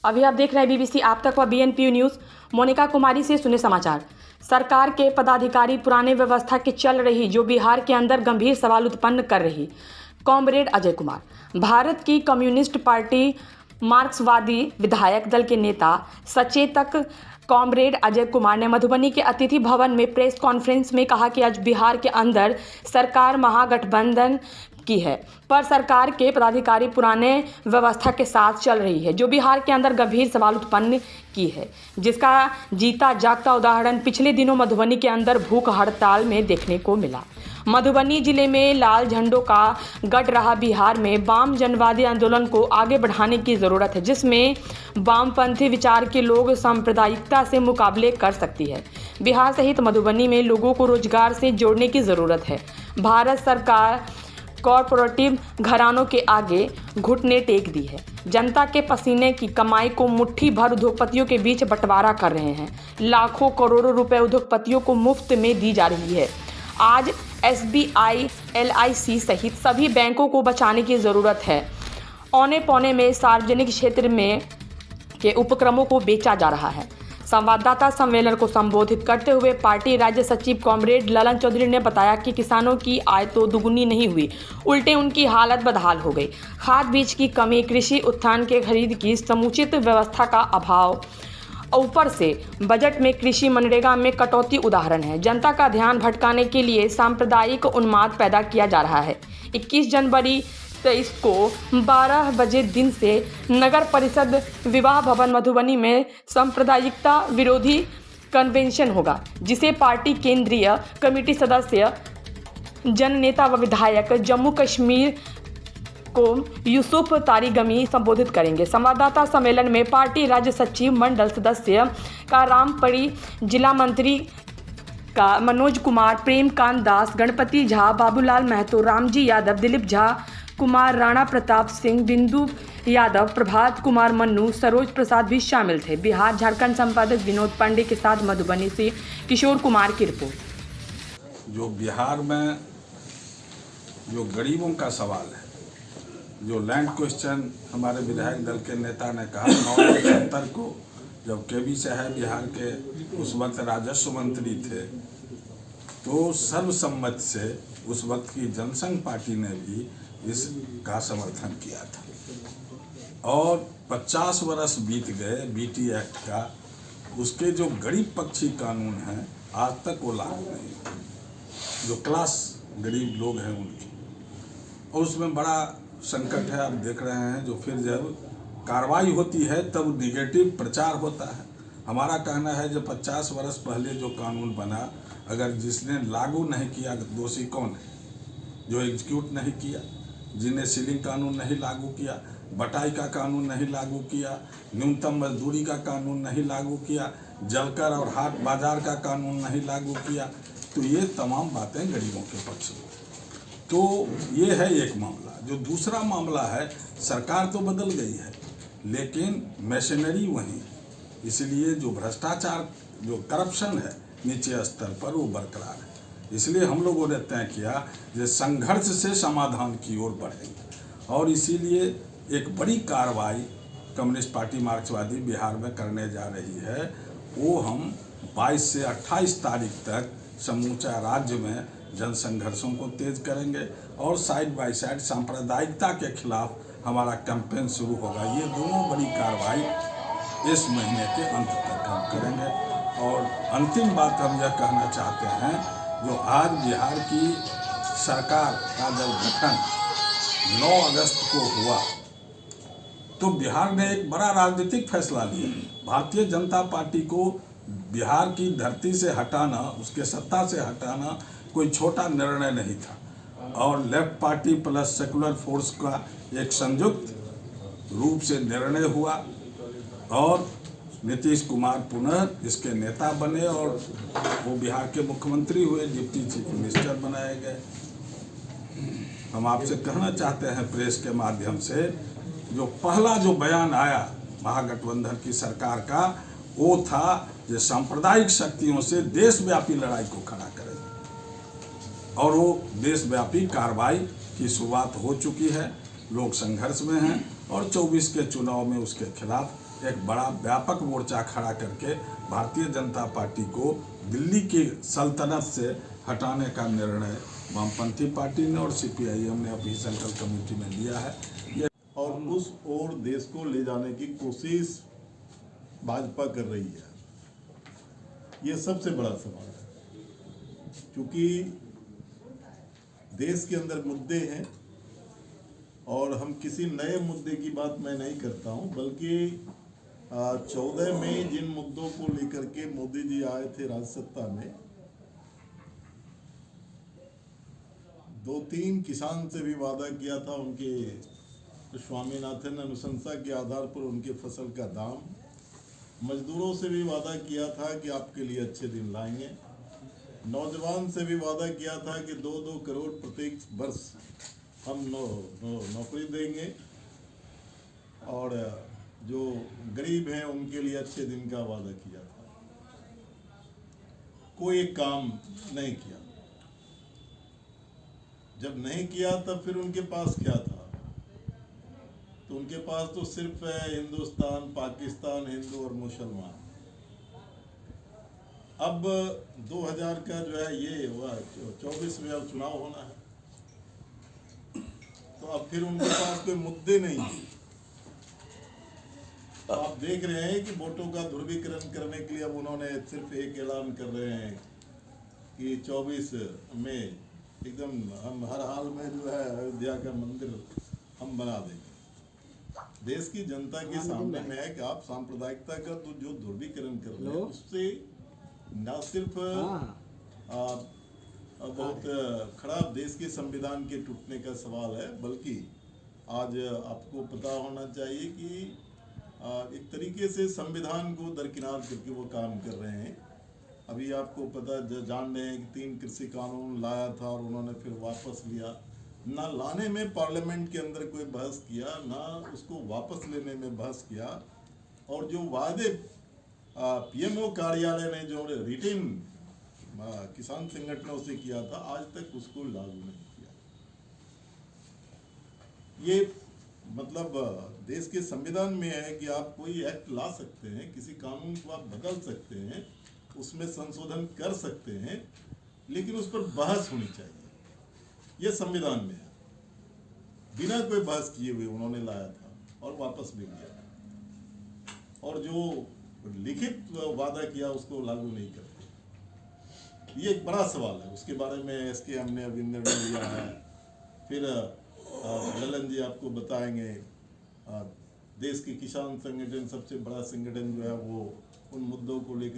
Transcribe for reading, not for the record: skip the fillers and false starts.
अभी आप देख रहे हैं बीबीसी आप तक व बीएनपी न्यूज़। मोनिका कुमारी से सुने समाचार। सरकार के पदाधिकारी पुराने व्यवस्था की चल रही जो बिहार के अंदर गंभीर सवाल उत्पन्न कर रही। कॉमरेड अजय कुमार। भारत की कम्युनिस्ट पार्टी मार्क्सवादी विधायक दल के नेता सचेतक कॉमरेड अजय कुमार ने मधुबनी के अतिथि भवन में प्रेस कॉन्फ्रेंस में कहा कि आज बिहार के अंदर सरकार महागठबंधन की है, पर सरकार के पदाधिकारी पुराने व्यवस्था के साथ चल रही है जो बिहार के अंदर गंभीर सवाल उत्पन्न की है, जिसका जीता जागता उदाहरण पिछले दिनों मधुबनी के अंदर भूख हड़ताल में देखने को मिला। मधुबनी जिले में लाल झंडों का गढ़ रहा बिहार में वाम जनवादी आंदोलन को आगे बढ़ाने की ज़रूरत है, जिसमें वामपंथी विचार के लोग सांप्रदायिकता से मुकाबले कर सकती है। बिहार सहित मधुबनी में लोगों को रोजगार से जोड़ने की ज़रूरत है। भारत सरकार कॉरपोरेटिव घरानों के आगे घुटने टेक दी है। जनता के पसीने की कमाई को मुट्ठी भर उद्योगपतियों के बीच बंटवारा कर रहे हैं। लाखों करोड़ों रुपए उद्योगपतियों को मुफ्त में दी जा रही है। आज SBI, LIC सहित सभी बैंकों को बचाने की ज़रूरत है। औने पौने में सार्वजनिक क्षेत्र में के उपक्रमों को बेचा जा रहा है। संवाददाता सम्मेलन को संबोधित करते हुए पार्टी राज्य सचिव कॉमरेड ललन चौधरी ने बताया कि किसानों की आय तो दुगुनी नहीं हुई, उल्टे उनकी हालत बदहाल हो गई। खाद बीज की कमी, कृषि उत्थान के खरीद की समुचित व्यवस्था का अभाव, ऊपर से बजट में कृषि मनरेगा में कटौती उदाहरण है। जनता का ध्यान भटकाने के लिए सांप्रदायिक उन्माद पैदा किया जा रहा है। 21 जनवरी 23 को 12 बजे दिन से नगर परिषद विवाह भवन मधुबनी में सांप्रदायिकता विरोधी कन्वेंशन होगा, जिसे पार्टी केंद्रीय कमेटी सदस्य, जन नेता व विधायक जम्मू कश्मीर को यूसुफ तारिगमी संबोधित करेंगे। संवाददाता सम्मेलन में पार्टी राज्य सचिव मंडल सदस्य का रामपरी, जिला मंत्री का मनोज कुमार, प्रेमकांत दास, गणपति झा, बाबूलाल महतो, रामजी यादव, दिलीप झा, कुमार राणा, प्रताप सिंह, बिंदु यादव, प्रभात कुमार मन्नू, सरोज प्रसाद भी शामिल थे। बिहार झारखंड संपादक विनोद पांडे के साथ मधुबनी से किशोर कुमार की रिपोर्ट। जो बिहार में जो गरीबों का सवाल है, जो लैंड क्वेश्चन हमारे विधायक दल के नेता ने कहा 1970 को जब केबी साहब बिहार के उस वक्त राजस्व मंत्री थे, तो सर्वसम्मत से उस वक्त की जनसंघ पार्टी ने भी इसका समर्थन किया था। और 50 वर्ष बीत गए BT एक्ट का, उसके जो गरीब पक्षी कानून हैं आज तक वो लागू नहीं हुए, जो क्लास गरीब लोग हैं उनकी, और उसमें बड़ा संकट है। आप देख रहे हैं जो फिर जब कार्रवाई होती है तब निगेटिव प्रचार होता है। हमारा कहना है जो 50 वर्ष पहले जो कानून बना, अगर जिसने लागू नहीं किया दोषी कौन है? जो एग्जीक्यूट नहीं किया, जिन्हें सीलिंग कानून नहीं लागू किया, बटाई का कानून नहीं लागू किया, न्यूनतम मजदूरी का कानून नहीं लागू किया, जलकर और हाट बाजार का कानून नहीं लागू किया, तो ये तमाम बातें गरीबों के पक्ष में। तो ये है एक मामला। जो दूसरा मामला है, सरकार तो बदल गई है लेकिन मशीनरी वही, इसलिए जो भ्रष्टाचार, जो करप्शन है नीचे स्तर पर, वो बरकरार है। इसलिए हम लोगों ने तय किया कि संघर्ष से समाधान की ओर बढ़ेंगे, और इसीलिए एक बड़ी कार्रवाई कम्युनिस्ट पार्टी मार्क्सवादी बिहार में करने जा रही है। वो हम 22 से 28 तारीख तक समूचा राज्य में जन संघर्षों को तेज करेंगे, और साइड बाय साइड सांप्रदायिकता के खिलाफ हमारा कैंपेन शुरू होगा। ये दोनों बड़ी कार्रवाई इस महीने के अंत तक हम करेंगे। और अंतिम बात हम यह कहना चाहते हैं, जो आज बिहार की सरकार का जब गठन 9 अगस्त को हुआ, तो बिहार ने एक बड़ा राजनीतिक फैसला लिया। भारतीय जनता पार्टी को बिहार की धरती से हटाना, उसके सत्ता से हटाना कोई छोटा निर्णय नहीं था, और left party plus secular force का एक संयुक्त रूप से निर्णय हुआ, और नीतीश कुमार पुनः इसके नेता बने और वो बिहार के मुख्यमंत्री हुए, डिप्टी चीफ मिनिस्टर बनाए गए। हम आपसे कहना चाहते हैं प्रेस के माध्यम से, जो पहला जो बयान आया महागठबंधन की सरकार का, वो था कि सांप्रदायिक शक्तियों से देशव्यापी लड़ाई को खड़ा करेंगे, और वो देशव्यापी कार्रवाई की शुरुआत हो चुकी है। लोग संघर्ष में हैं और 24 के चुनाव में उसके खिलाफ एक बड़ा व्यापक मोर्चा खड़ा करके भारतीय जनता पार्टी को दिल्ली की सल्तनत से हटाने का निर्णय वामपंथी पार्टी ने और CPIM ने अभी सेंट्रल कमेटी में लिया है। ये और उस ओर देश को ले जाने की कोशिश भाजपा कर रही है। ये सबसे बड़ा सवाल है, क्योंकि देश के अंदर मुद्दे हैं और हम किसी नए मुद्दे की बात मैं नहीं करता हूं, बल्कि 14 में जिन मुद्दों को लेकर के मोदी जी आए थे राज सत्ता में, 2-3 किसान से भी वादा किया था, उनके स्वामीनाथन अनुशंसा के आधार पर उनके फसल का दाम, मजदूरों से भी वादा किया था कि आपके लिए अच्छे दिन लाएंगे, नौजवान से भी वादा किया था कि 2-2 करोड़ प्रत्येक वर्ष हम नौकरी देंगे, और जो गरीब हैं उनके लिए अच्छे दिन का वादा किया था। कोई काम नहीं किया। जब नहीं किया तब फिर उनके पास क्या था? तो उनके पास तो सिर्फ है हिंदुस्तान, पाकिस्तान, हिंदू और मुसलमान। अब 2000 का जो है ये हुआ 24 में अब चुनाव होना है, तो अब फिर उनके पास कोई मुद्दे नहीं है। तो आप देख रहे हैं कि वोटों का ध्रुवीकरण करने के लिए अब उन्होंने सिर्फ एक ऐलान कर रहे हैं कि 24 में एकदम हम हर हाल में जो है अयोध्या का मंदिर हम बना देंगे। देश की जनता के सामने में है कि आप सांप्रदायिकता का तो जो ध्रुवीकरण कर रहे हैं उससे न सिर्फ बहुत खराब देश के संविधान के टूटने का सवाल है, बल्कि आज आपको पता होना चाहिए कि एक तरीके से संविधान को दरकिनार करके वो काम कर रहे हैं। अभी आपको पता जान रहे हैं कि 3 कृषि कानून लाया था और उन्होंने फिर वापस लिया। ना लाने में पार्लियामेंट के अंदर कोई बहस किया, ना उसको वापस लेने में बहस किया, और जो वादे PMO कार्यालय ने जो रिटेन किसान संगठनों से किया था, आज तक उसको लागू नहीं किया। ये मतलब देश के संविधान में है कि आप कोई एक्ट ला सकते हैं, किसी कानून को आप बदल सकते हैं, उसमें संशोधन कर सकते हैं, लेकिन उस पर बहस होनी चाहिए। ये संविधान में है। बिना कोई बहस किए हुए उन्होंने लाया था और वापस भी लिया, और जो लिखित वादा किया उसको लागू नहीं करते। ये एक बड़ा सवाल है, उसके बारे में SKM ने अभी निर्णय लिया है। फिर ललन जी आपको बताएंगे, देश के किसान संगठन सबसे बड़ा संगठन जो है वो उन मुद्दों को लेकर